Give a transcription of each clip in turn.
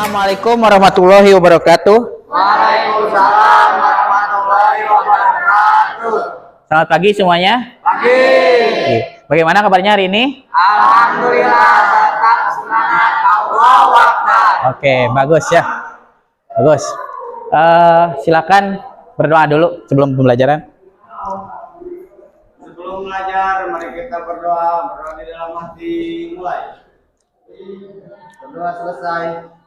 Assalamualaikum warahmatullahi wabarakatuh. Waalaikumsalam warahmatullahi wabarakatuh. Selamat pagi semuanya. Pagi. Oke. Bagaimana kabarnya hari ini? Alhamdulillah, tetap semangat. Allahu Akbar. Oke, bagus ya. Bagus. Silakan berdoa dulu sebelum pembelajaran. Sebelum belajar, mari kita berdoa. Berdoa di dalam hati mulai. Berdoa selesai.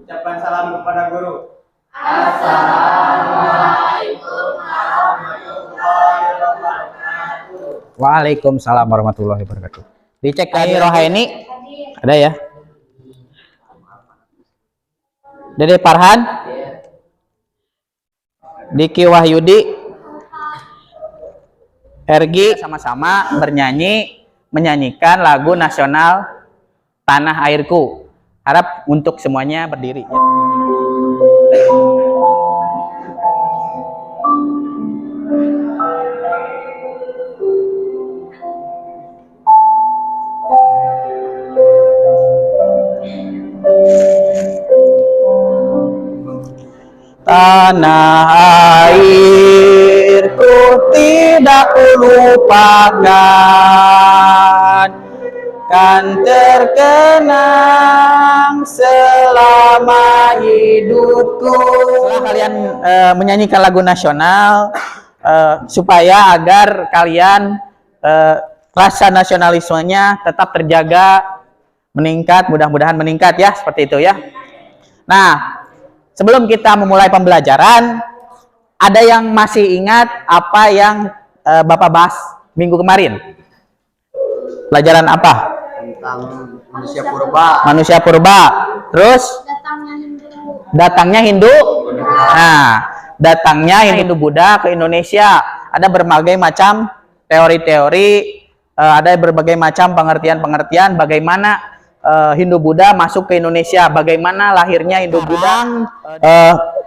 Ucapkan salam kepada guru. Assalamualaikum warahmatullahi wabarakatuh. Waalaikumsalam warahmatullahi wabarakatuh. Dicek tadi Rohaini ada ya? Dede Farhan, Diki Wahyudi, Ergi sama-sama menyanyikan lagu nasional Tanah Airku. Harap untuk semuanya berdiri ya. Tanah airku tidak kulupakan, kan terkenang selama hidupku. Setelah kalian menyanyikan lagu nasional, supaya agar kalian rasa nasionalismenya tetap terjaga, meningkat, mudah-mudahan meningkat ya, seperti itu ya. Nah, sebelum kita memulai pembelajaran, ada yang masih ingat apa yang Bapak bahas minggu kemarin? Pelajaran apa? Tentang manusia purba. Manusia purba. Terus? Datangnya Hindu. Nah, datangnya Hindu Buddha ke Indonesia. Ada berbagai macam teori-teori, ada berbagai macam pengertian-pengertian bagaimana Hindu Buddha masuk ke Indonesia, bagaimana lahirnya Hindu Buddha.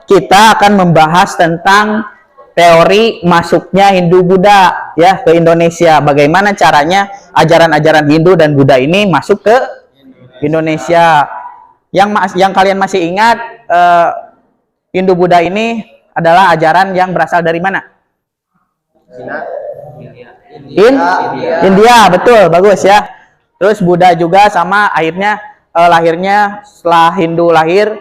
Kita akan membahas tentang teori masuknya Hindu Buddha ya ke Indonesia, bagaimana caranya ajaran-ajaran Hindu dan Buddha ini masuk ke Indonesia. Yang kalian masih ingat, Hindu Buddha ini adalah ajaran yang berasal dari mana? India, betul, bagus ya. Terus Buddha juga sama, akhirnya lahirnya setelah Hindu lahir,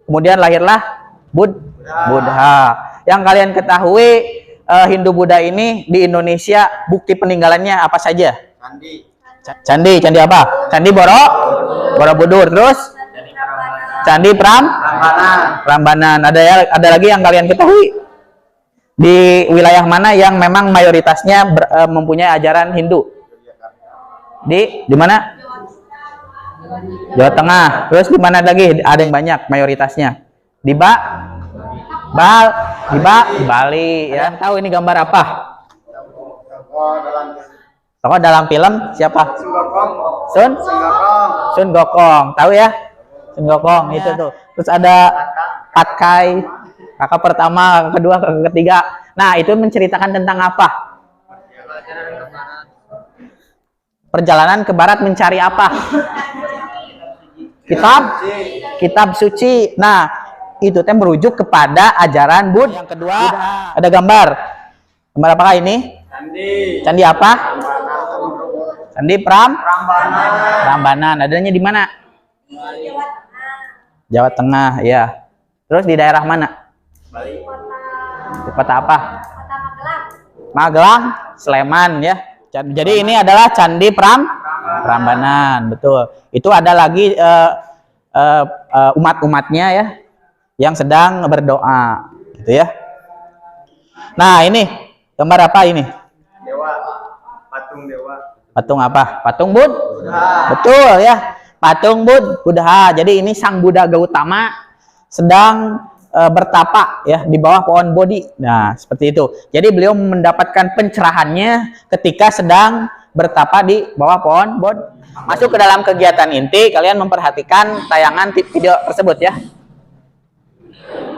kemudian lahirlah Buddha. Yang kalian ketahui, Hindu Buddha ini di Indonesia bukti peninggalannya apa saja? Candi apa? Candi Borobudur. Terus Candi Prambanan. Ada lagi yang kalian ketahui? Di wilayah mana yang memang mayoritasnya mempunyai ajaran Hindu? Di mana? Jawa Tengah. Terus di mana lagi ada yang banyak mayoritasnya? Di Bali ya. Tahu ini gambar apa? Tokoh dalam film siapa? Sun Gokong. Tahu ya? Sun Gokong itu tuh. Terus ada Patkai, kakak pertama, kakak kedua, kakak ketiga. Nah, itu menceritakan tentang apa? Perjalanan ke barat mencari apa? Kitab suci. Nah, itu teh merujuk kepada ajaran Buddha. Yang kedua, ada gambar. Gambar apakah ini? Candi apa? Candi Prambanan. Adanya di mana? Jawa Tengah, ya. Terus di daerah mana? Di kota apa? Magelang, Sleman, ya. Jadi ini adalah Candi Prambanan, betul. Itu ada lagi umat-umatnya ya, yang sedang berdoa, gitu ya. Nah, ini gambar apa ini? Patung dewa. Patung apa? Patung Buddha. Betul ya, patung Buddha. Jadi ini Sang Buddha Gautama sedang bertapa ya di bawah pohon Bodhi. Nah, seperti itu. Jadi beliau mendapatkan pencerahannya ketika sedang bertapa di bawah pohon Bodhi. Masuk ke dalam kegiatan inti, kalian memperhatikan tayangan video tersebut ya.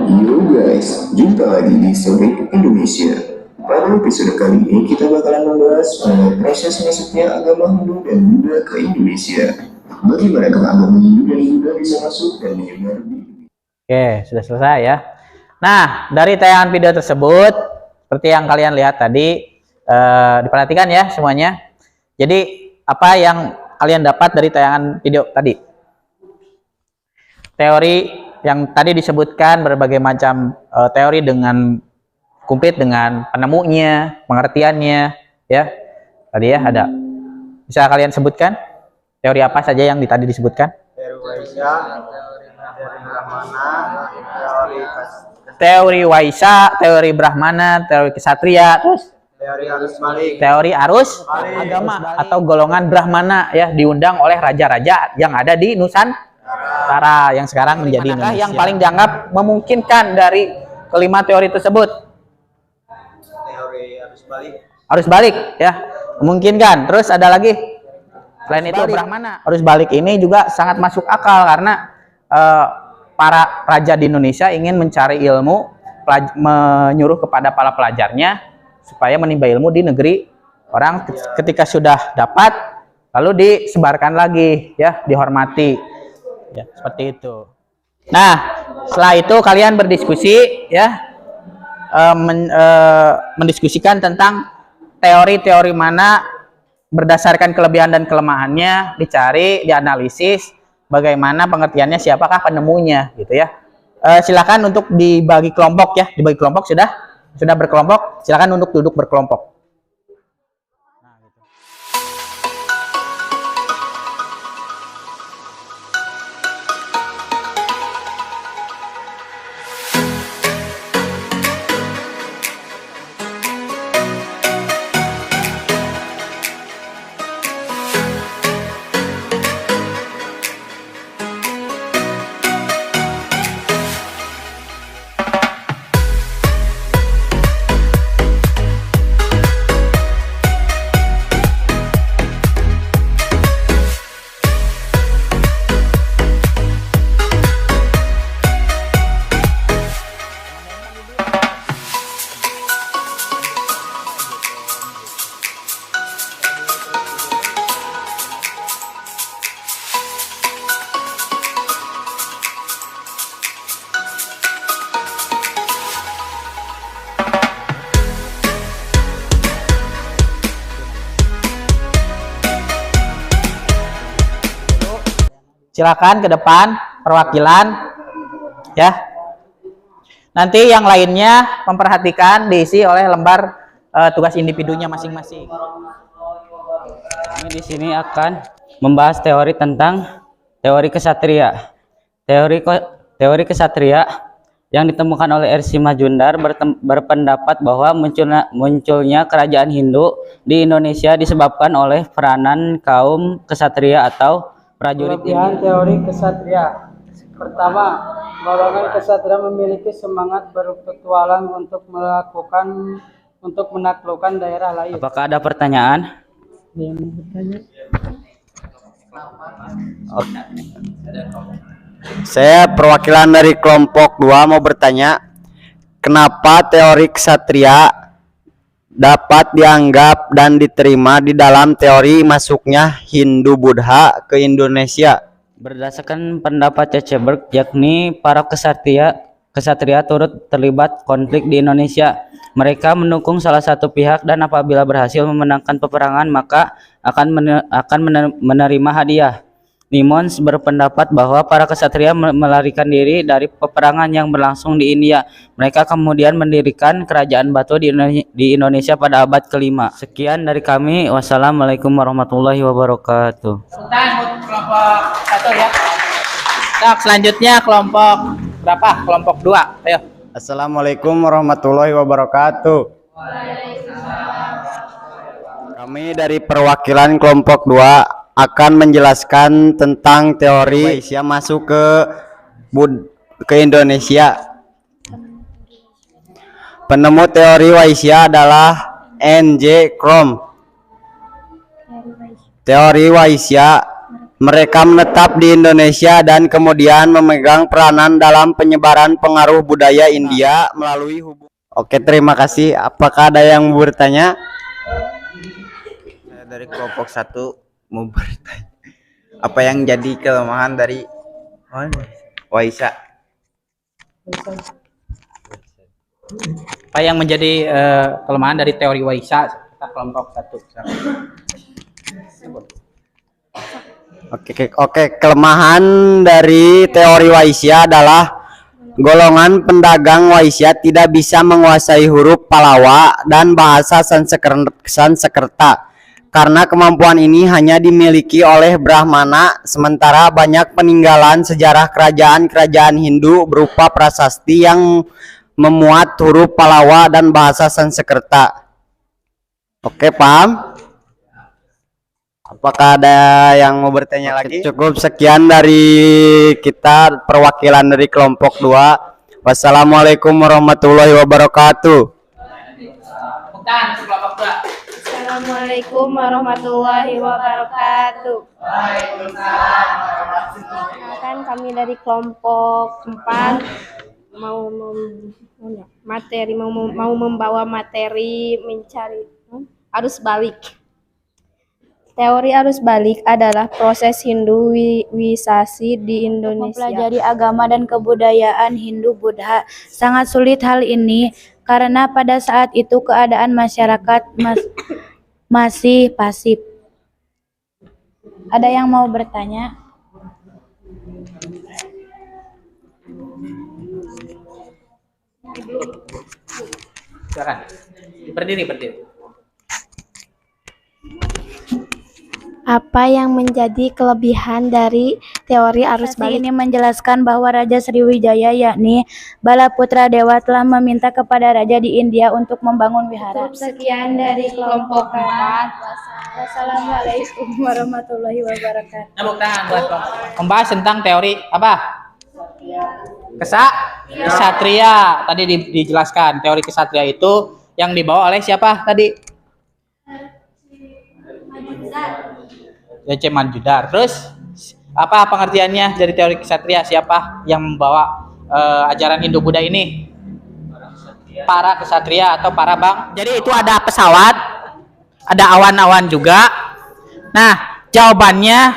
Yo guys, jumpa lagi di Sobek Indonesia. Pada episode kali ini kita bakalan membahas mengenai proses masuknya agama Hindu dan Buddha ke Indonesia. Bagaimana agama Hindu dan Buddha bisa masuk dan menyebar di Oke, sudah selesai ya. Nah, dari tayangan video tersebut, seperti yang kalian lihat tadi, diperhatikan ya semuanya. Jadi, apa yang kalian dapat dari tayangan video tadi? Teori yang tadi disebutkan berbagai macam teori dengan komplit dengan penemunya, pengertiannya, ya. Tadi ya ada. Bisa kalian sebutkan teori apa saja yang tadi disebutkan? Teori Waisa, teori Brahmana, Teori Waisa, teori Brahmana, teori Kesatria, terus teori arus balik. teori arus agama atau golongan Brahmana ya, diundang oleh raja-raja yang ada di Nusantara yang sekarang menjadi Indonesia. Yang paling dianggap memungkinkan dari kelima teori tersebut? Teori arus balik. Arus balik ya, memungkinkan. Terus ada lagi selain itu Brahmana. Arus balik ini juga sangat masuk akal karena para raja di Indonesia ingin mencari ilmu, menyuruh kepada para pelajarnya supaya menimba ilmu di negeri orang. Ketika sudah dapat, lalu disebarkan lagi ya, dihormati ya, seperti itu. Nah, setelah itu kalian berdiskusi ya, mendiskusikan tentang teori-teori mana berdasarkan kelebihan dan kelemahannya, dicari, dianalisis bagaimana pengertiannya, siapakah penemunya gitu ya. Silakan untuk dibagi kelompok ya, dibagi kelompok sudah berkelompok, silakan untuk duduk berkelompok. Nah, gitu. Silakan ke depan perwakilan ya. Nanti yang lainnya memperhatikan diisi oleh lembar tugas individunya masing-masing. Kami di sini akan membahas teori tentang teori kesatria. Teori kesatria yang ditemukan oleh R.C. Majumdar berpendapat bahwa munculnya kerajaan Hindu di Indonesia disebabkan oleh peranan kaum kesatria atau prajurit. Kelebihan teori kesatria. Pertama, golongan kesatria memiliki semangat berpetualang untuk menaklukkan daerah lain. Apakah ada pertanyaan? Oke. Saya perwakilan dari kelompok 2 mau bertanya, kenapa teori kesatria dapat dianggap dan diterima di dalam teori masuknya Hindu-Buddha ke Indonesia? Berdasarkan pendapat Ceceberg, yakni para kesatria turut terlibat konflik di Indonesia. Mereka mendukung salah satu pihak dan apabila berhasil memenangkan peperangan maka akan menerima hadiah. Nimons berpendapat bahwa para kesatria melarikan diri dari peperangan yang berlangsung di India. Mereka kemudian mendirikan kerajaan Batu di Indonesia pada abad ke-5. Sekian dari kami. Wassalamualaikum warahmatullahi wabarakatuh. Sultan kelompok 1 ya. Nah, selanjutnya kelompok berapa? Kelompok 2. Ayo. Assalamualaikum warahmatullahi wabarakatuh. Kami dari perwakilan kelompok 2 akan menjelaskan tentang teori Waisa masuk ke Indonesia. Penemu teori Waisa adalah N.J. Crom. Teori Waisa, mereka menetap di Indonesia dan kemudian memegang peranan dalam penyebaran pengaruh budaya India melalui hubungan. Oke, terima kasih. Apakah ada yang bertanya? Saya dari kelompok 1 mau bertanya, apa yang jadi kelemahan dari Waisa? Apa yang menjadi kelemahan dari teori Waisa kita kelompok 1? Oke, kelemahan dari teori Waisya adalah golongan pendagang Waisya tidak bisa menguasai huruf Palawa dan bahasa Sanskerta. Karena kemampuan ini hanya dimiliki oleh Brahmana, sementara banyak peninggalan sejarah kerajaan-kerajaan Hindu berupa prasasti yang memuat huruf Palawa dan bahasa Sanskerta. Oke, paham? Apakah ada yang mau bertanya lagi? Cukup sekian dari kita, perwakilan dari kelompok 2. Wassalamualaikum warahmatullahi wabarakatuh. Assalamualaikum warahmatullahi wabarakatuh. Kan kami dari kelompok 4 mau membawa materi mencari arus balik. Teori arus balik adalah proses Hinduisasi di Indonesia. Mempelajari agama dan kebudayaan Hindu-Buddha. Sangat sulit hal ini karena pada saat itu keadaan masyarakat masih pasif. Ada yang mau bertanya? Silakan. Berdiri. Apa yang menjadi kelebihan dari teori arus balik? Ini menjelaskan bahwa Raja Sriwijaya yakni Balaputra Dewa telah meminta kepada raja di India untuk membangun wihara. Sekian dari kelompok 4. Wassalamualaikum warahmatullahi wabarakatuh. Tepuk tangan buat membahas tentang teori apa? Kesatria. Tadi dijelaskan teori kesatria itu yang dibawa oleh siapa tadi? C. Manjudar. Terus apa pengertiannya dari teori kesatria? Siapa yang membawa ajaran Hindu-Buddha ini? Para kesatria atau para bang. Jadi itu ada pesawat, ada awan-awan juga. Nah, jawabannya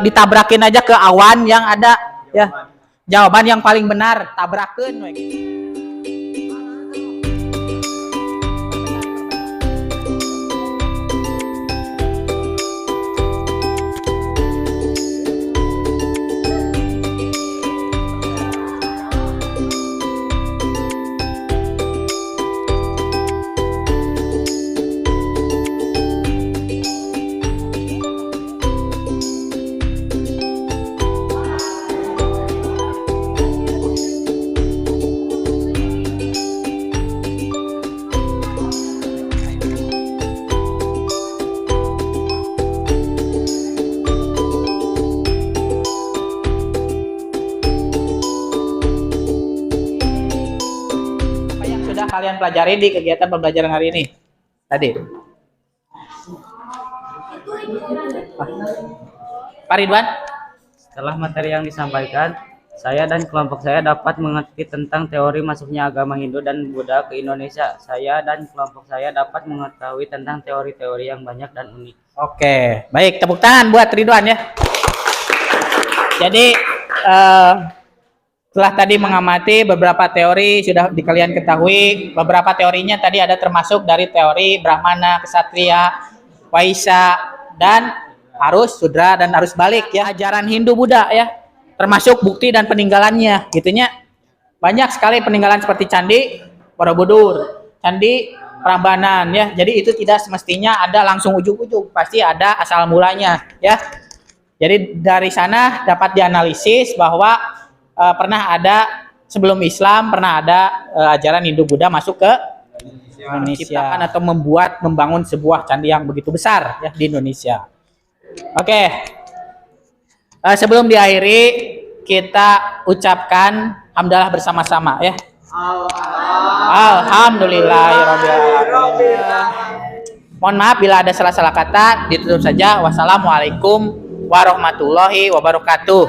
ditabrakin aja ke awan yang ada ya. Jawaban yang paling benar tabrakin. Kalian pelajari di kegiatan pembelajaran hari ini tadi. Pak Ridwan, Setelah materi yang disampaikan, saya dan kelompok saya dapat mengerti tentang teori masuknya agama Hindu dan Buddha ke Indonesia. Saya dan kelompok saya dapat mengetahui tentang teori-teori yang banyak dan unik. Oke, baik, tepuk tangan buat Ridwan ya. Jadi setelah tadi mengamati beberapa teori sudah kalian ketahui, beberapa teorinya tadi ada termasuk dari teori Brahmana, Kesatria, Waisa, dan arus Sudra dan arus balik ya, ajaran Hindu-Buddha ya, termasuk bukti dan peninggalannya gitunya. Banyak sekali peninggalan seperti Candi Borobudur, Candi Prambanan ya. Jadi itu tidak semestinya ada langsung ujung-ujung, pasti ada asal mulanya ya. Jadi dari sana dapat dianalisis bahwa pernah ada sebelum Islam pernah ada ajaran Hindu-Buddha masuk ke Indonesia atau membangun sebuah candi yang begitu besar ya di Indonesia. Oke. Sebelum diakhiri kita ucapkan hamdalah bersama-sama ya. Alhamdulillahirobbilalamin. Mohon maaf bila ada salah-salah kata, ditutup saja. Wassalamualaikum warahmatullahi wabarakatuh.